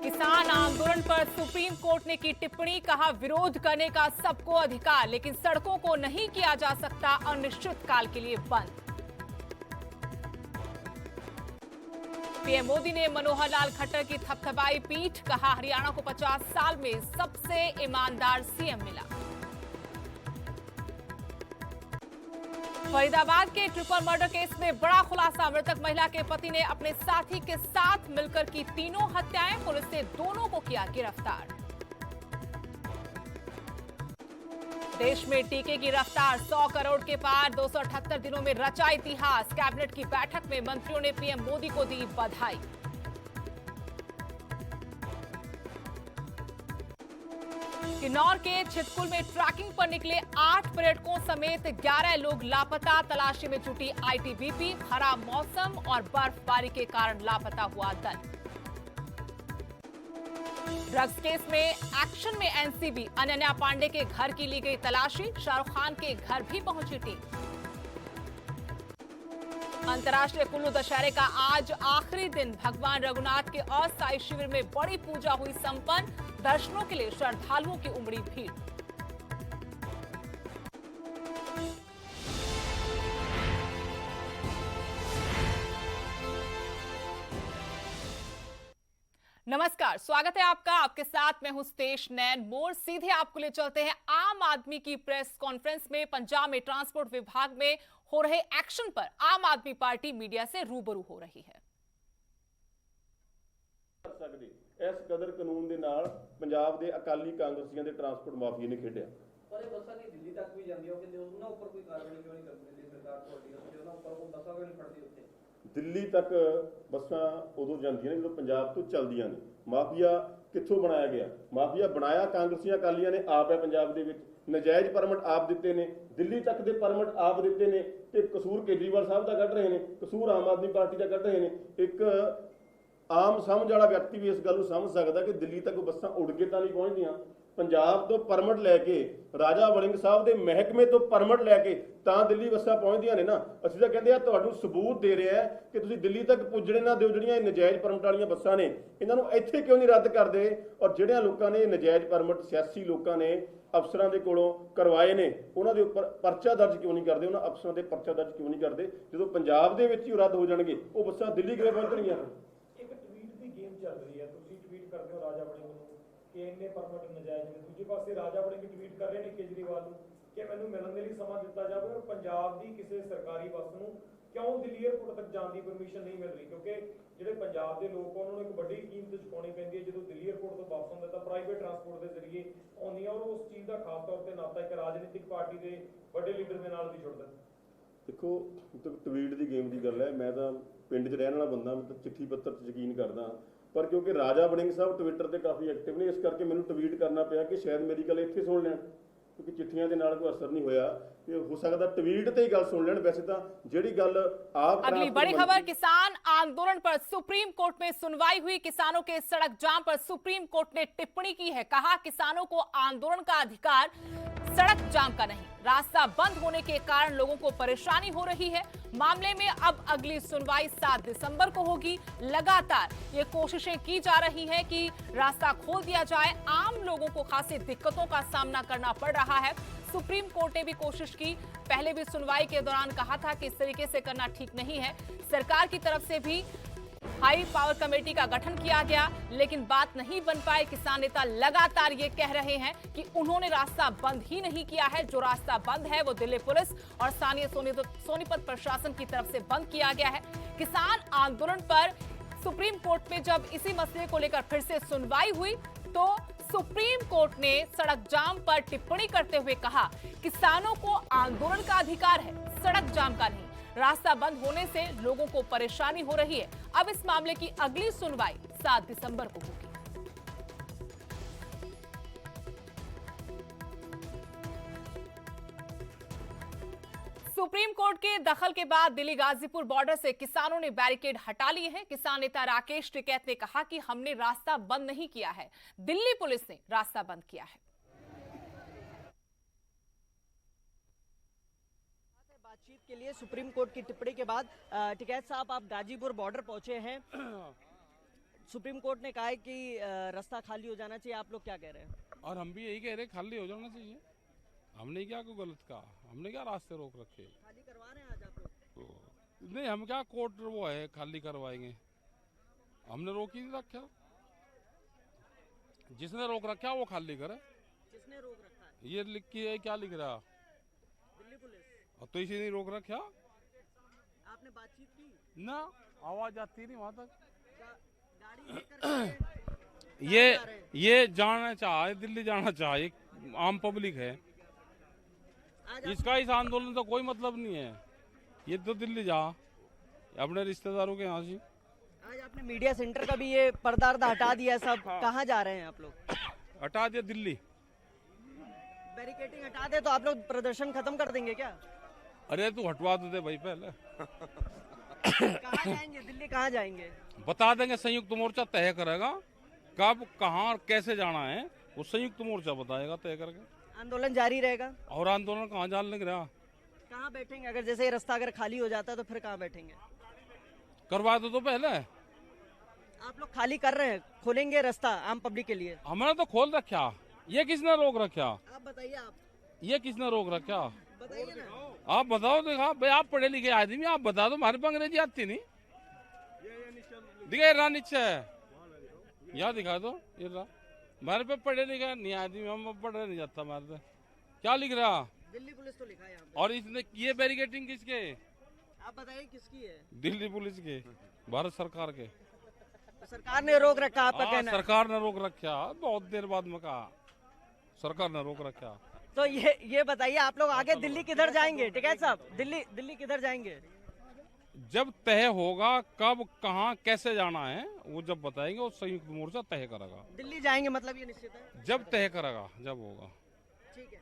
किसान आंदोलन पर सुप्रीम कोर्ट ने की टिप्पणी, कहा विरोध करने का सबको अधिकार, लेकिन सड़कों को नहीं किया जा सकता अनिश्चित काल के लिए बंद। पीएम मोदी ने मनोहर लाल खट्टर की थपथपाई पीठ, कहा हरियाणा को 50 साल में सबसे ईमानदार सीएम मिला। फरीदाबाद के ट्रिपल मर्डर केस में बड़ा खुलासा, मृतक महिला के पति ने अपने साथी के साथ मिलकर की तीनों हत्याएं, पुलिस ने दोनों को किया गिरफ्तार। देश में टीके की रफ्तार 100 करोड़ के पार, 278 दिनों में रचा इतिहास। कैबिनेट की बैठक में मंत्रियों ने पीएम मोदी को दी बधाई। किन्नौर के छितकुल में ट्रैकिंग पर निकले 8 पर्यटकों समेत 11 लोग लापता, तलाशी में जुटी आईटीबीपी। खराब मौसम और बर्फबारी के कारण लापता हुआ दल। ड्रग्स केस में एक्शन में एनसीबी, अनन्या पांडे के घर की ली गई तलाशी, शाहरुख खान के घर भी पहुंची टीम। अंतर्राष्ट्रीय कुल्लू दशहरे का आज आखिरी दिन, भगवान रघुनाथ के अस्थायी शिविर में बड़ी पूजा हुई संपन्न, दर्शनों के लिए श्रद्धालुओं की उमड़ी भीड़। नमस्कार, स्वागत है आपका। आपके साथ मैं हूं स्तेश नैन मोर। सीधे आपको ले चलते हैं आम आदमी की प्रेस कॉन्फ्रेंस में। पंजाब में ट्रांसपोर्ट विभाग में हो रहे एक्शन पर आम आदमी पार्टी मीडिया से रूबरू हो रही है। इस कदर कानून ਦੇ ਨਾਲ ਪੰਜਾਬ ਦੇ ਅਕਾਲੀ ਕਾਂਗਰਸੀਆਂ ਦੇ ਟਰਾਂਸਪੋਰਟ ਮਾਫੀਏ ਨੇ ਖੇਡਿਆ। ਪਰ ਇਹ ਬੱਸਾਂ ਦੀ ਦਿੱਲੀ ਤੱਕ ਵੀ ਜਾਂਦੀਆਂ, ਉਹ ਕਹਿੰਦੇ ਉਹਨਾਂ ਉੱਪਰ ਕੋਈ ਕਾਰਵਾਈ ਕਿਉਂ ਨਹੀਂ ਕਰਦੀ ਦਿੱਲੀ ਸਰਕਾਰ ਤੁਹਾਡੀ, ਉਹਨਾਂ ਉੱਪਰ ਉਹ ਬੱਸਾਂ ਕਿਉਂ ਨਹੀਂ ਫੜਦੀ ਉੱਥੇ? ਦਿੱਲੀ ਤੱਕ ਬੱਸਾਂ ਉਦੋਂ ਜਾਂਦੀਆਂ ਨੇ ਜਦੋਂ ਪੰਜਾਬ ਤੋਂ ਚੱਲਦੀਆਂ ਨੇ। ਮਾਫੀਆ ਕਿੱਥੋਂ ਬਣਾਇਆ ਗਿਆ? ਮਾਫੀਆ ਬਣਾਇਆ ਕਾਂਗਰਸੀਆਂ ਅਕਾਲੀਆਂ ਨੇ ਆਪ ਹੈ। ਪੰਜਾਬ ਦੇ ਵਿੱਚ ਨਜਾਇਜ਼ ਪਰਮਿਟ ਆਪ ਦਿੱਤੇ ਨੇ, ਦਿੱਲੀ ਤੱਕ ਦੇ ਪਰਮਿਟ ਆਪ ਦਿੱਤੇ ਨੇ ਤੇ ਕਸੂਰ ਕੇਜਰੀਵਾਲ ਸਾਹਿਬ ਦਾ ਕੱਢ ਰਹੇ ਨੇ, ਕਸੂਰ ਆਮ ਆਦਮੀ ਪਾਰਟੀ ਦਾ ਕੱਢ ਰਹੇ ਨੇ। ਇੱਕ ਆਮ ਸਮਝ ਵਾਲਾ ਵਿਅਕਤੀ ਵੀ ਇਸ ਗੱਲ ਨੂੰ ਸਮਝ ਸਕਦਾ ਕਿ ਦਿੱਲੀ ਤੱਕ ਬੱਸਾਂ ਉੜ ਕੇ ਤਾਂ ਨਹੀਂ ਪਹੁੰਚਦੀਆਂ। ਪੰਜਾਬ ਤੋਂ ਪਰਮਿਟ ਲੈ ਕੇ, ਰਾਜਾ ਵੜਿੰਗ ਸਾਹਿਬ ਦੇ ਮਹਿਕਮੇ ਤੋਂ ਪਰਮਿਟ ਲੈ ਕੇ ਤਾਂ ਦਿੱਲੀ ਬੱਸਾਂ ਪਹੁੰਚਦੀਆਂ ਨੇ ਨਾ। ਅਸੀਂ ਤਾਂ ਕਹਿੰਦੇ ਆ ਤੁਹਾਨੂੰ ਸਬੂਤ ਦੇ ਰਿਹਾ ਕਿ ਤੁਸੀਂ ਦਿੱਲੀ ਤੱਕ ਪੁੱਜਣੇ ਨਾ ਦਿਓ। ਜਿਹੜੀਆਂ ਨਜਾਇਜ਼ ਪਰਮਿਟ ਵਾਲੀਆਂ ਬੱਸਾਂ ਨੇ ਇਹਨਾਂ ਨੂੰ ਇੱਥੇ ਕਿਉਂ ਨਹੀਂ ਰੱਦ ਕਰਦੇ? ਔਰ ਜਿਹੜਿਆਂ ਲੋਕਾਂ ਨੇ ਨਜਾਇਜ਼ ਪਰਮਿਟ, ਸਿਆਸੀ ਲੋਕਾਂ ਨੇ ਅਫਸਰਾਂ ਦੇ ਕੋਲੋਂ ਕਰਵਾਏ ਨੇ, ਉਹਨਾਂ ਦੇ ਉੱਪਰ ਪਰਚਾ ਦਰਜ ਕਿਉਂ ਨਹੀਂ ਕਰਦੇ? ਉਹਨਾਂ ਅਫਸਰਾਂ ਦੇ ਪਰਚਾ ਦਰਜ ਕਿਉਂ ਨਹੀਂ ਕਰਦੇ? ਜਦੋਂ ਪੰਜਾਬ ਦੇ ਵਿੱਚ ਹੀ ਰੱਦ ਹੋ ਜਾਣਗੇ, ਉਹ ਬੱਸਾਂ ਦਿੱਲੀ ਕਿਵੇਂ ਪਹੁੰਚਣਗੀਆਂ? ਚੱਲ ਰਹੀ ਹੈ, ਤੁਸੀਂ ਟਵੀਟ ਕਰਦੇ ਹੋ ਰਾਜਾ ਵੜਿੰਗ ਨੂੰ ਕਿ ਇੰਨੇ ਪਰਮਿਟ ਨਜਾਇਜ਼ ਨੇ, ਦੂਜੇ ਪਾਸੇ ਰਾਜਾ ਵੜਿੰਗ ਟਵੀਟ ਕਰ ਰਹੇ ਨੇ ਕੇਜਰੀਵਾਲ ਨੂੰ ਕਿ ਮੈਨੂੰ ਮਿਲਣ ਦੇ ਲਈ ਸਮਾਂ ਦਿੱਤਾ ਜਾਵੇ ਔਰ ਪੰਜਾਬ ਦੀ ਕਿਸੇ ਸਰਕਾਰੀ ਬੱਸ ਨੂੰ ਕਿਉਂ ਦਿੱਲੀ 에ਅਰਪੋਰਟ ਤੱਕ ਜਾਣ ਦੀ ਪਰਮਿਸ਼ਨ ਨਹੀਂ ਮਿਲ ਰਹੀ, ਕਿਉਂਕਿ ਜਿਹੜੇ ਪੰਜਾਬ ਦੇ ਲੋਕ ਉਹਨਾਂ ਨੂੰ ਇੱਕ ਵੱਡੀ ਕੀਮਤ ਚੁਕਾਉਣੀ ਪੈਂਦੀ ਹੈ ਜਦੋਂ ਦਿੱਲੀ 에ਅਰਪੋਰਟ ਤੋਂ ਵਾਪਸ ਆਉਂਦੇ ਤਾਂ ਪ੍ਰਾਈਵੇਟ ਟਰਾਂਸਪੋਰਟ ਦੇ ਜ਼ਰੀਏ ਆਉਂਦੀਆਂ ਔਰ ਉਸ ਚੀਜ਼ ਦਾ ਖਾਸ ਤੌਰ ਤੇ ਨਾਤਾ ਇੱਕ ਰਾਜਨੀਤਿਕ ਪਾਰਟੀ ਦੇ ਵੱਡੇ ਲੀਡਰ ਦੇ ਨਾਲ ਵੀ ਜੁੜਦਾ। ਦੇਖੋ, ਟਵੀਟ ਦੀ ਗੇਮ ਦੀ ਗੱਲ ਹੈ। ਮੈਂ ਤਾਂ ਪਿੰਡ 'ਚ ਰਹਿਣ ਵਾਲਾ ਬੰਦਾ, ਮੈਂ ਤਾਂ ਚਿੱਠੀ ਪੱਤਰ 'ਚ ਯਕੀਨ ਕਰਦਾ, ਪਰ ਕਿਉਂਕਿ ਰਾਜਾ ਵੜਿੰਗ ਸਾਹਿਬ ਟਵਿੱਟਰ ਤੇ ਕਾਫੀ ਐਕਟਿਵ ਨੇ, ਇਸ ਕਰਕੇ ਮੈਨੂੰ ਟਵੀਟ ਕਰਨਾ ਪਿਆ ਕਿ ਸ਼ਾਇਦ ਮੇਰੀ ਗੱਲ ਇੱਥੇ ਸੁਣ ਲੈਣ, क्योंकि चिट्ठियां के नाल कोई असर नहीं होया। ये हो सकता ट्वीट ते ही गल सुन लेन। वैसे तो जेड़ी गल आप अगली बड़ी खबर, किसान आंदोलन पर सुप्रीम कोर्ट में सुनवाई हुई। किसानों के सड़क जाम पर सुप्रीम कोर्ट ने टिप्पणी की है, कहा किसानों को आंदोलन का अधिकार, सड़क जाम का नहीं। रास्ता बंद होने के कारण लोगों को परेशानी हो रही है। मामले में अब अगली सुनवाई 7 दिसंबर को होगी। लगातार ये कोशिशें की जा रही हैं कि रास्ता खोल दिया जाए। आम लोगों को खासी दिक्कतों का सामना करना पड़ रहा है। सुप्रीम कोर्ट ने भी कोशिश की, पहले भी सुनवाई के दौरान कहा था कि इस तरीके से करना ठीक नहीं है। सरकार की तरफ से भी हाई पावर कमेटी का गठन किया गया, लेकिन बात नहीं बन पाई। किसान नेता लगातार ये कह रहे हैं कि उन्होंने रास्ता बंद ही नहीं किया है। जो रास्ता बंद है वो दिल्ली पुलिस और स्थानीय सोनीपत प्रशासन की तरफ से बंद किया गया है। किसान आंदोलन पर सुप्रीम कोर्ट में जब इसी मसले को लेकर फिर से सुनवाई हुई तो सुप्रीम कोर्ट ने सड़क जाम पर टिप्पणी करते हुए कहा, किसानों को आंदोलन का अधिकार है, सड़क जाम का नहीं। रास्ता बंद होने से लोगों को परेशानी हो रही है। अब इस मामले की अगली सुनवाई 7 दिसंबर को होगी। सुप्रीम कोर्ट के दखल के बाद दिल्ली गाजीपुर बॉर्डर से किसानों ने बैरिकेड हटा लिए हैं। किसान नेता राकेश टिकैत ने कहा कि हमने रास्ता बंद नहीं किया है, दिल्ली पुलिस ने रास्ता बंद किया है। बातचीत के लिए सुप्रीम कोर्ट की टिप्पणी के बाद टिकैत साहब, आप गाजीपुर बॉर्डर पहुंचे हैं। सुप्रीम कोर्ट ने कहा है कि रास्ता खाली हो जाना चाहिए, आप लोग क्या कह रहे हैं? और हम भी यही कह रहे हैं, खाली हो जाना चाहिए। हमने क्या कोई गलत कहा? हमने क्या रास्ते रोक रखे? खाली करवा रहे हैं आज आप लोग? तो नहीं, हम क्या कोर्ट वो है खाली करवाएंगे? हमने रोक ही नहीं रखा। जिसने रोक रखा वो खाली करे। किसने रोक रखा है? ये लिख के क्या लिख रहा? दिल्ली पुलिस। और तो इसी नहीं रोक रखा आपने बातचीत की? ना, आवाज आती नहीं वहां तक। गाड़ी लेकर ये जाना चाहे, दिल्ली जाना चाहे, आम पब्लिक है। इसका इस आंदोलन तो कोई मतलब नहीं है। ये तो दिल्ली जा अपने रिश्तेदारों के यहाँ से। आज आपने मीडिया सेंटर का भी ये पर्दा हटा दिया है सब। कहाँ जा रहे हैं आप लोग? हटा दिया दिल्ली। बैरिकेटिंग हटा दे तो आप लोग प्रदर्शन खत्म कर देंगे क्या? अरे तू हटवा तो दे भाई पहले। कहाँ जाएंगे? दिल्ली कहाँ जाएंगे? बता देंगे, संयुक्त मोर्चा तय करेगा कब, कहाँ और कैसे जाना है। वो संयुक्त मोर्चा बताएगा तय करके। आंदोलन जारी रहेगा? और आंदोलन कहाँ जाने लग रहा? कहाँ बैठेंगे? अगर जैसे ये रास्ता अगर खाली हो जाता है तो फिर कहाँ बैठेंगे? करवा दो तो पहले। आप लोग खाली कर रहे हैं, खोलेंगे रास्ता आम पब्लिक के लिए? हमने तो खोल रखा। ये किसने रोक रखा? आप बताइए। आप ये किसने रोक रखा? बताइए ना। आप बताओ। देखा भाई, आप पढ़े लिखे आदमी, आप बता दो। हमारे पे अंग्रेजी आती नहीं। दिखा रहा नीचे, यहाँ दिखा दो। ये रहा, हमारे पे पढ़े लिखे नहीं आदमी, हम पढ़े नहीं जाता हमारे पे। क्या लिख रहा? दिल्ली पुलिस तो लिखा है यहाँ पे। और इसने ये बैरिकेटिंग किसके? आप बताइए किसकी है? दिल्ली पुलिस के, भारत सरकार के। तो सरकार ने रोक रखा, आपका कहना है? सरकार ने रोक रखा। बहुत देर बाद में कहा सरकार ने रोक रखा। तो ये बताइए, आप लोग आगे दिल्ली किधर जाएंगे? टिकैत साहब, दिल्ली किधर जाएंगे? जब तय होगा कब, कहाँ, कैसे जाना है, वो जब बताएंगे, वो संयुक्त मोर्चा तय करेगा। दिल्ली जाएंगे मतलब ये निश्चित है? जब तय करेगा, जब होगा। ठीक है।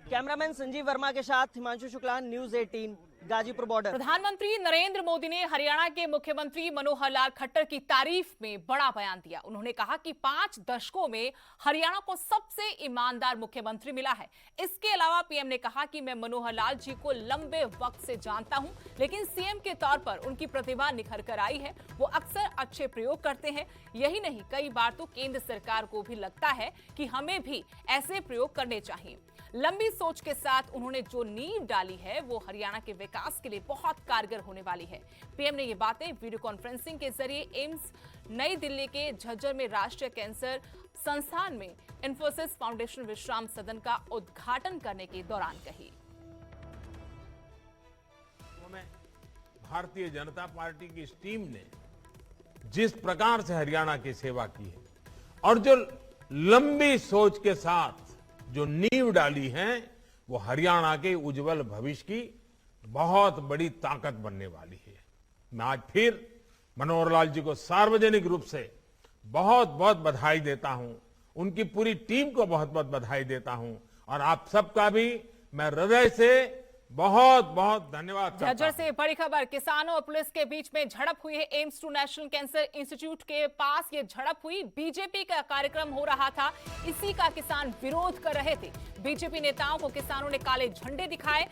कैमरामैन संजीव वर्मा के साथ हिमांशु शुक्ला, न्यूज़ 18, गाजीपुर बॉर्डर। प्रधानमंत्री नरेंद्र मोदी ने हरियाणा के मुख्यमंत्री मनोहर लाल खट्टर की तारीफ में बड़ा बयान दिया। उन्होंने कहा कि 5 दशकों में हरियाणा को सबसे ईमानदार मुख्यमंत्री मिला है। इसके अलावा पीएम ने कहा कि मैं मनोहर लाल जी को लंबे वक्त से जानता हूं, लेकिन सीएम के तौर पर उनकी प्रतिभा निखर कर आई है। वो अक्सर अच्छे प्रयोग करते हैं। यही नहीं, कई बार तो केंद्र सरकार को भी लगता है कि हमें भी ऐसे प्रयोग करने चाहिए। लंबी सोच के साथ उन्होंने जो नींव डाली है वो हरियाणा के विकास के लिए बहुत कारगर होने वाली है। पीएम ने ये बातें वीडियो कॉन्फ्रेंसिंग के जरिए एम्स नई दिल्ली के झज्जर में राष्ट्रीय कैंसर संस्थान में इंफोसिस फाउंडेशन विश्राम सदन का उद्घाटन करने के दौरान कही। भारतीय जनता पार्टी की इस टीम ने जिस प्रकार से हरियाणा की सेवा की है और जो लंबी सोच के साथ जो नींव डाली है, वो हरियाणा के उज्जवल भविष्य की बहुत बड़ी ताकत बनने वाली है। मैं आज फिर मनोहर लाल जी को सार्वजनिक रूप से बहुत बहुत बधाई देता हूं, उनकी पूरी टीम को बहुत बहुत बधाई देता हूं और आप सबका भी मैं हृदय से बहुत बहुत धन्यवाद करता झज्जर हूं। से बड़ी खबर, किसानों और पुलिस के बीच में झड़प हुई है। AIIMS to national cancer institute के पास ये झड़प हुई। बीजेपी का कार्यक्रम हो रहा था, इसी का किसान विरोध कर रहे थे। बीजेपी नेताओं को किसानों ने काले झंडे दिखाए।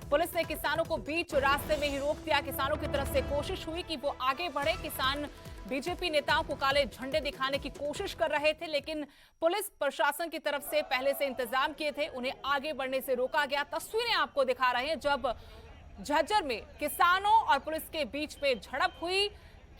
पुलिस ने किसानों को बीच रास्ते में ही रोक दिया। किसानों की तरफ से कोशिश हुई कि वो आगे बढ़े। किसान बीजेपी नेताओं को काले झंडे दिखाने की कोशिश कर रहे थे, लेकिन पुलिस प्रशासन की तरफ से पहले से इंतजाम किए थे, उन्हें आगे बढ़ने से रोका गया। तस्वीरें आपको दिखा रहे हैं जब झज्जर में किसानों और पुलिस के बीच में झड़प हुई।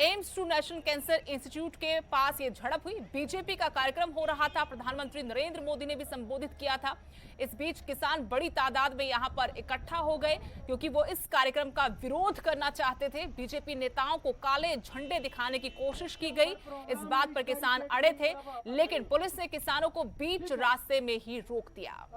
AIIMS to national cancer institute के पास ये झड़प हुई। बीजेपी का कार्यक्रम हो रहा था, प्रधानमंत्री नरेंद्र मोदी ने भी संबोधित किया था। इस बीच किसान बड़ी तादाद में यहां पर इकट्ठा हो गए क्योंकि वो इस कार्यक्रम का विरोध करना चाहते थे। बीजेपी नेताओं को काले झंडे दिखाने की कोशिश की गई। इस बात पर किसान अड़े थे, लेकिन पुलिस ने किसानों को बीच रास्ते में ही रोक दिया।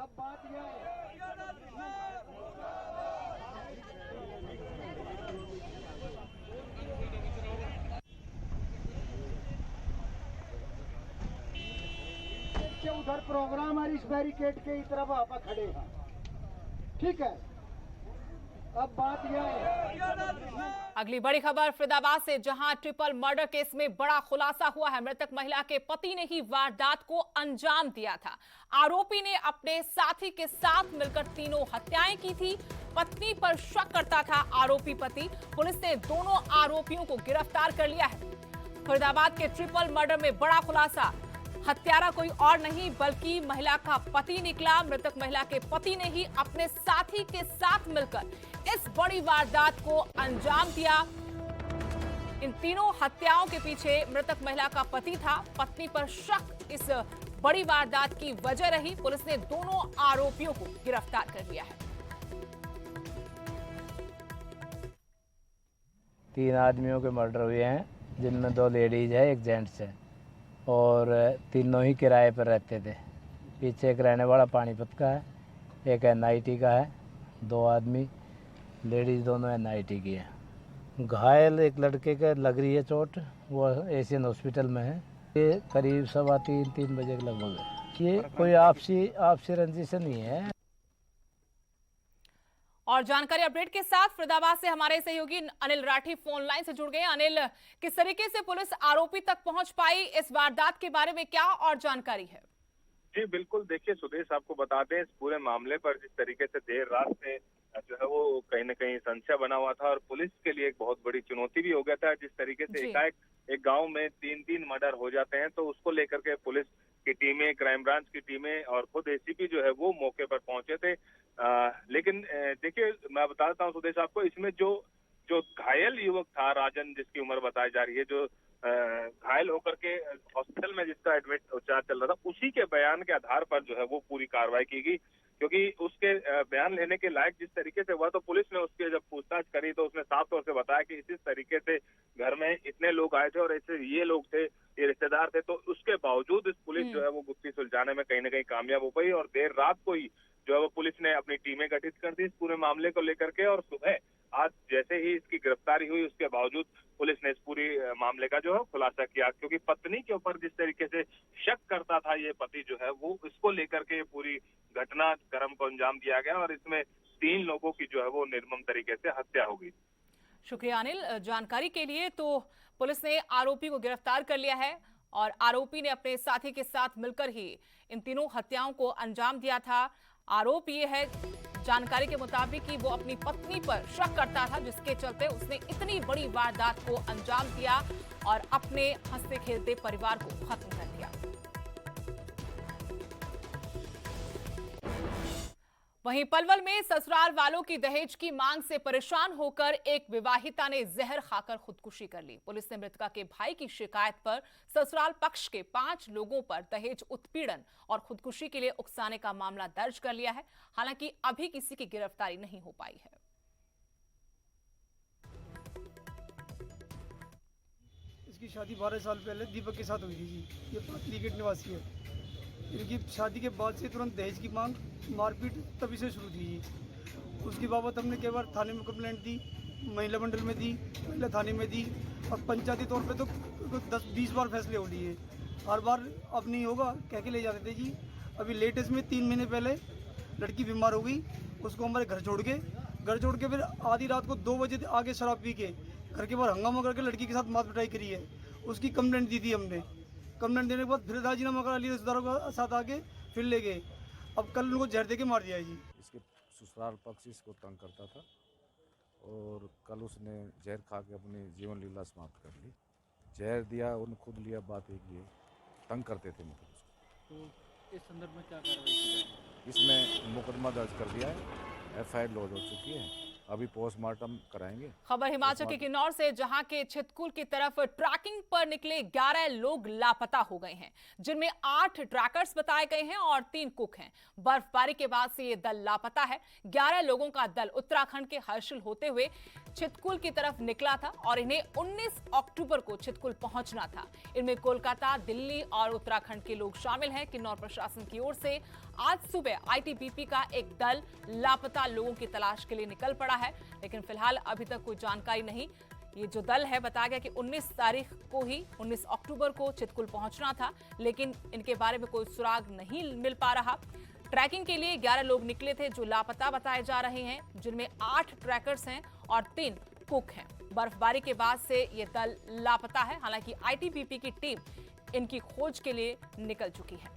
उधर प्रोग्राम है, इस बैरिकेड के इस तरफ आप खड़े हैं, ठीक है। अब बात यह है, अगली बड़ी खबर फरीदाबाद से, जहां ट्रिपल मर्डर केस में बड़ा खुलासा हुआ है। मृतक महिला के पति ने ही वारदात को अंजाम दिया था। आरोपी ने अपने साथी के साथ मिलकर तीनों हत्याएं की थी। पत्नी पर शक करता था आरोपी पति। पुलिस ने दोनों आरोपियों को गिरफ्तार कर लिया है। फरीदाबाद के ट्रिपल मर्डर में बड़ा खुलासा, हत्यारा कोई और नहीं बल्कि महिला का पति निकला। मृतक महिला के पति ने ही अपने साथी के साथ मिलकर इस बड़ी वारदात को अंजाम दिया। इन तीनों हत्याओं के पीछे मृतक महिला का पति था। पत्नी पर शक इस बड़ी वारदात की वजह रही। पुलिस ने दोनों आरोपियों को गिरफ्तार कर लिया है। 3 आदमियों के मर्डर हुए हैं, जिनमें 2 लेडीज है, 1 जेंट्स है, और तीनों ही किराए पर रहते थे। पीछे एक रहने वाला पानीपत का है, एक NIT का है, 2 आदमी लेडीज दोनों NIT की है। घायल एक लड़के का लग रही है चोट, वो एशियन हॉस्पिटल में है। ये करीब 3:15 बजे के लगभग है। ये कोई आपसी रंजिश नहीं है। और जानकारी अपडेट के साथ फरीदाबाद से हमारे सहयोगी अनिल राठी फोन लाइन से जुड़ गए। अनिल, किस तरीके से पुलिस आरोपी तक पहुंच पाई, इस वारदात के बारे में क्या और जानकारी है? जी बिल्कुल, देखिए सुदेश, आपको बता दें इस पूरे मामले पर जिस तरीके से देर रात से जो है वो कहीं न कहीं संशय बना हुआ था और पुलिस के लिए एक बहुत बड़ी चुनौती भी हो गया था। जिस तरीके से एकाएक एक गांव में 3 मर्डर हो जाते हैं, तो उसको लेकर के पुलिस की टीमें, क्राइम ब्रांच की टीमें और खुद ACP जो है वो मौके पर पहुंचे थे। लेकिन देखिए, मैं बता देता हूँ सुदेश आपको, इसमें जो घायल युवक था राजन, जिसकी उम्र बताई जा रही है, जो घायल होकर के हॉस्पिटल में जिसका एडमिट उपचार चल रहा था, उसी के बयान के आधार पर जो है वो पूरी कार्रवाई की गई। क्योंकि उसके बयान लेने के लायक जिस तरीके से हुआ, तो पुलिस ने उसके जब पूछताछ करी तो उसने साफ तौर से बताया कि इस तरीके से घर में इतने लोग आए थे और ऐसे ये लोग थे, ये रिश्तेदार थे। तो उसके बावजूद इस पुलिस जो है वो गुत्थी सुलझाने में कहीं न कहीं कामयाब हो गई और देर रात को ही जो है वो पुलिस ने अपनी टीमें गठित कर दी इस पूरे मामले को लेकर के। और सुबह आज जैसे ही इसकी गिरफ्तारी हुई, उसके बावजूद पुलिस ने इस पूरी मामले का जो है खुलासा किया। क्योंकि पत्नी के ऊपर जिस तरीके से शक करता था ये पति जो है वो, इसको लेकर के पूरी घटनाक्रम को अंजाम दिया गया और इसमें 3 लोगों की जो है वो निर्मम तरीके से हत्या हो गई। शुक्रिया अनिल जानकारी के लिए। तो पुलिस ने आरोपी को गिरफ्तार कर लिया है और आरोपी ने अपने साथी के साथ मिलकर ही इन तीनों हत्याओं को अंजाम दिया था। आरोप ये है जानकारी के मुताबिक कि वो अपनी पत्नी पर शक करता था, जिसके चलते उसने इतनी बड़ी वारदात को अंजाम दिया और अपने हंसते खेलते परिवार को खत्म कर दिया। वहीं पलवल में ससुराल वालों की दहेज की मांग से परेशान होकर एक विवाहिता ने जहर खाकर खुदकुशी कर ली। पुलिस ने मृतका के भाई की शिकायत पर ससुराल पक्ष के 5 लोगों पर दहेज उत्पीड़न और खुदकुशी के लिए उकसाने का मामला दर्ज कर लिया है। हालांकि अभी किसी की गिरफ्तारी नहीं हो पाई है। इसकी शादी 12 साल पहले दीपक के साथ हुई थी जी। ये क्रिकेट निवासी है। इनकी शादी के बाद से तुरंत दहेज की मांग, मारपीट तभी से शुरू थी जी। उसकी बाबत हमने कई बार थाने में कंप्लेंट दी, महिला मंडल में दी, महिला थाने में दी और पंचायती तौर पे तो 10-20 बार फैसले हो लिए। हर बार अब नहीं होगा कह के ले जाते थे जी। अभी लेटेस्ट में 3 महीने पहले लड़की बीमार हो गई, उसको हमारे घर छोड़ के फिर आधी रात को 2 बजे आगे शराब पी के घर के बाहर हंगामा करके लड़की के साथ मार पिटाई करी है। उसकी कंप्लेंट दी थी हमने। कंप्लेंट देने के बाद फिर राजीनामा करा लिया, रिश्तेदारों के साथ आके फिर ले गए। अब कल उनको जहर दे के मार दिया है जी। इसके ससुराल पक्ष इसको तंग करता था और कल उसने जहर खा के अपनी जीवन लीला समाप्त कर ली। जहर दिया, उन्होंने खुद लिया, बात एक ये तंग करते थे मतलब उसको। तो इस संदर्भ में क्या कार्रवाई की जाएगी? इसमें मुकदमा दर्ज कर दिया है, FIR लॉन्च हो चुकी है, अभी पोस्टमार्टम कराएंगे। खबर हिमाचल के किन्नौर से, जहां के छितकुल की तरफ ट्रैकिंग पर निकले 11 लोग लापता हो गए हैं, जिनमें 8 ट्रैकर्स बताए गए हैं और 3 कुक हैं। बर्फबारी के बाद से ये दल लापता है। 11 लोगों का दल उत्तराखंड के हर्षिल होते हुए छितकुल की तरफ निकला था और इन्हें 19 अक्टूबर को छितकुल पहुंचना था। इनमें कोलकाता, दिल्ली और उत्तराखंड के लोग शामिल हैं। किन्नौर प्रशासन की ओर से आज सुबह ITBP का एक दल लापता लोगों की तलाश के लिए निकल पड़ा है, लेकिन फिलहाल अभी तक कोई जानकारी नहीं। ये जो दल है, बताया गया कि 19 अक्टूबर को छितकुल पहुंचना था, लेकिन इनके बारे में कोई सुराग नहीं मिल पा रहा। ट्रैकिंग के लिए 11 लोग निकले थे जो लापता बताए जा रहे हैं, जिनमें 8 ट्रैकर्स हैं और 3 कुक हैं। बर्फबारी के बाद से ये दल लापता है। हालांकि ITBP की टीम इनकी खोज के लिए निकल चुकी है।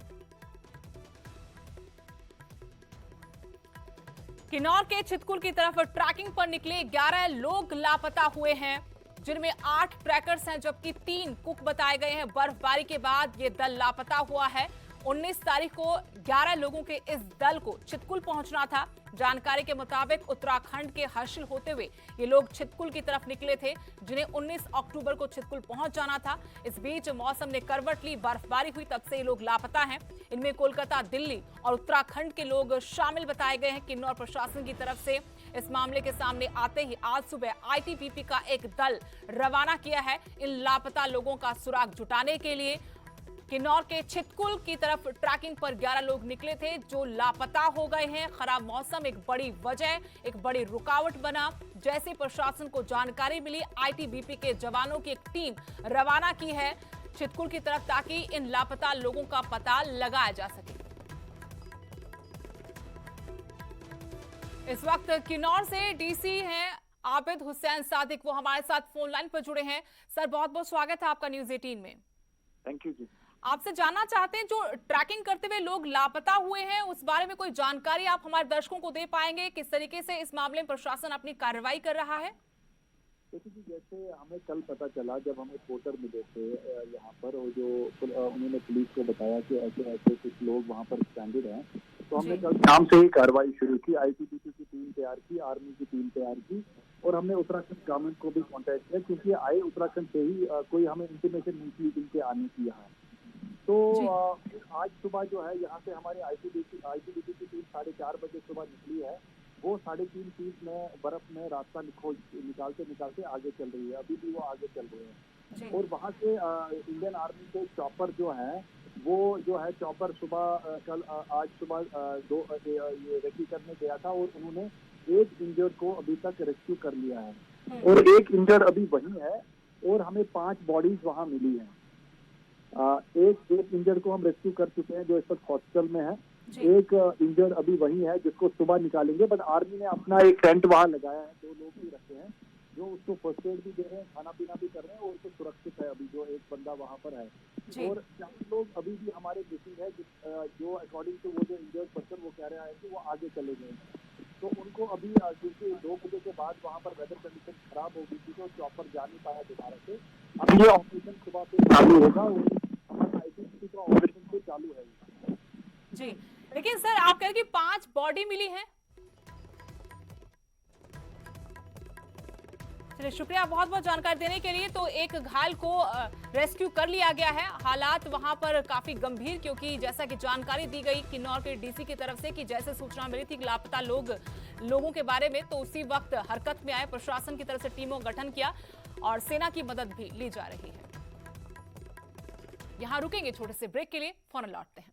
किन्नौर के छितकुल की तरफ ट्रैकिंग पर निकले 11 लोग लापता हुए हैं। जिनमें 8 ट्रैकर्स हैं जबकि 3 कुक बताए गए हैं। बर्फबारी के बाद ये दल लापता हुआ है। 19 तारीख को 11 लोगों के इस दल को छितकुल पहुंचना था। जानकारी के मुताबिक उत्तराखंड के हासिल होते हुए ये लोग छितकुल की तरफ निकले थे, जिन्हें 19 अक्टूबर को छितकुल पहुंच जाना था। इस बीच मौसम ने करवट ली, बर्फबारी हुई, तब से ये लोग लापता हैं। इनमें कोलकाता, दिल्ली और उत्तराखंड के लोग शामिल बताए गए हैं। किन्नौर प्रशासन की तरफ से इस मामले के सामने आते ही आज सुबह आईटीबीपी का एक दल रवाना किया है इन लापता लोगों का सुराग जुटाने के लिए। किन्नौर के छितकुल की तरफ ट्रैकिंग पर 11 लोग निकले थे जो लापता हो गए हैं। खराब मौसम एक बड़ी वजह, एक बड़ी रुकावट बना। जैसे प्रशासन को जानकारी मिली, आईटीबीपी के जवानों की एक टीम रवाना की है छितकुल की तरफ ताकि इन लापता लोगों का पता लगाया जा सके। इस वक्त किन्नौर से डीसी हैं आबिद हुसैन सादिक, वो हमारे साथ फोन लाइन पर जुड़े हैं। सर, बहुत बहुत स्वागत है आपका न्यूज 18 में। थैंक यू जी। आपसे जानना चाहते हैं, जो ट्रैकिंग करते हुए लोग लापता हुए हैं उस बारे में कोई जानकारी आप हमारे दर्शकों को दे पाएंगे? किस तरीके से इस मामले में प्रशासन अपनी कार्रवाई कर रहा है? देखिए जी, जैसे हमें कल पता चला जब हमें पोर्टर मिले थे यहाँ पर, और जो उन्होंने पुलिस को बताया कि ऐसे ऐसे कुछ लोग वहाँ पर स्टैंडर्ड हैं, तो हमने कल शाम से ही कार्रवाई शुरू की। आईटीबीपी की टीम तैयार की, आर्मी की टीम तैयार की, और हमने उत्तराखंड गवर्नमेंट को भी कॉन्टेक्ट किया क्योंकि आए उत्तराखंड से ही कोई हमें इंटीमेशन नहीं थी इनके आने की यहाँ। तो आज सुबह जो है यहाँ से हमारे आईटीबीपी की टीम 4:30 बजे सुबह निकली है। वो 3:30 फीट में बर्फ में रास्ता निकालते आगे चल रही है। अभी भी वो आगे चल रहे हैं। और वहाँ से इंडियन आर्मी के चॉपर जो है, वो जो है चॉपर सुबह आज सुबह ये रेस्क्यू करने गया था, और उन्होंने एक इंजर्ड को अभी तक रेस्क्यू कर लिया है, और एक इंजर्ड अभी वहीं है, और हमें 5 बॉडीज वहाँ मिली हैं। एक इंजर्ड को हम रेस्क्यू कर चुके हैं जो इस वक्त हॉस्पिटल में है। एक इंजर्ड अभी वही है जिसको सुबह निकालेंगे। बट आर्मी ने अपना एक टेंट वहाँ लगाया है, 2 लोग भी रखे हैं जो उसको फर्स्ट एड भी दे रहे हैं, खाना पीना भी कर रहे हैं, और उसको सुरक्षित है अभी जो एक बंदा वहाँ पर है। और 4 लोग अभी भी हमारे मिसिंग है, जो अकॉर्डिंग टू वो जो इंजर्ड पर्सन वो कह रहा है कि वो आगे चले गए। तो उनको अभी क्योंकि 2 बजे के बाद वहाँ पर वेदर कंडीशन खराब हो गई थी, तो चॉपर जा नहीं पाया दोबारा से। अब ये ऑपरेशन सुबह से चालू होगा, और हमारा आईटीबीपी का ऑपरेशन से चालू है जी। लेकिन सर, आप कह रहे कि 5 बॉडी मिली है। चलिए, शुक्रिया बहुत बहुत जानकारी देने के लिए। तो एक घायल को रेस्क्यू कर लिया गया है। हालात वहां पर काफी गंभीर, क्योंकि जैसा कि जानकारी दी गई किन्नौर के डीसी की तरफ से कि जैसे सूचना मिली थी लापता लोगों के बारे में, तो उसी वक्त हरकत में आए। प्रशासन की तरफ से टीमों का गठन किया और सेना की मदद भी ली जा रही है। यहां रुकेंगे छोटे से ब्रेक के लिए, फौरन लौटते हैं।